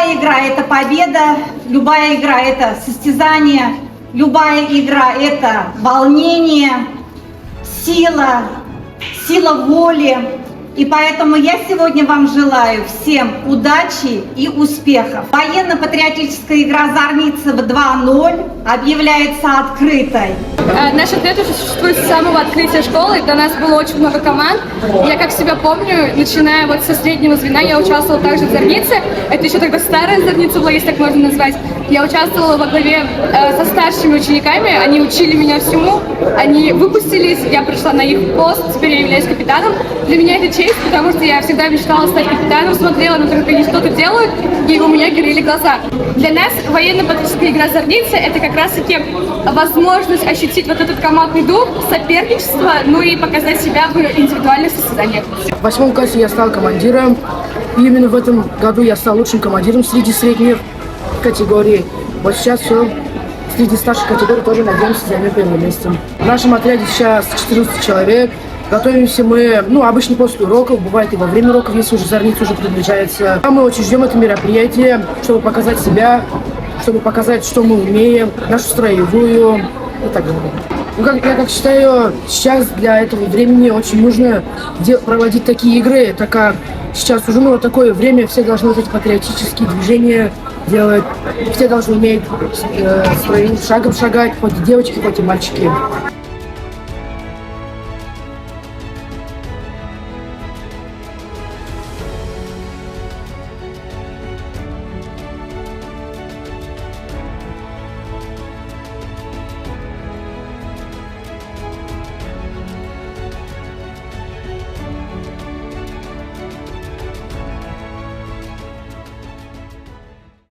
Любая игра – это победа, любая игра – это состязание, любая игра – это волнение, сила воли. И поэтому я сегодня вам желаю всем удачи и успехов. Военно-патриотическая игра Зорницево 2.0 объявляется открытой. Наш отряд уже существует с самого открытия школы. До нас было очень много команд. Я как себя помню, начиная вот со среднего звена, я участвовала также в Зорнице. Это еще тогда старая Зорница была, если так можно назвать. Я участвовала во главе со старшими учениками. Они учили меня всему. Они выпустились, я пришла на их пост, теперь я являюсь капитаном. Для меня это честь, потому что я всегда мечтала стать капитаном, смотрела на то, как они что-то делают, и у меня горели глаза. Для нас военно-патриотическая игра Зорницы — это как раз-таки возможность ощутить вот этот командный дух, соперничество, ну и показать себя в индивидуальных состязаниях. В 8 классе я стал командиром, и именно в этом году я стал лучшим командиром среди средних категорий. Вот сейчас все, среди старших категорий тоже надеемся займем первое место. В нашем отряде сейчас 14 человек. Готовимся мы, обычно после уроков, бывает и во время уроков, если уже Зорница уже приближается. А мы очень ждем это мероприятие, чтобы показать себя, чтобы показать, что мы умеем, нашу строевую и так далее. Я как считаю, сейчас для этого времени очень нужно проводить такие игры, так как сейчас уже такое время, все должны вот эти патриотические движения делать, все должны уметь строевым шагом шагать, хоть и девочки, хоть и мальчики.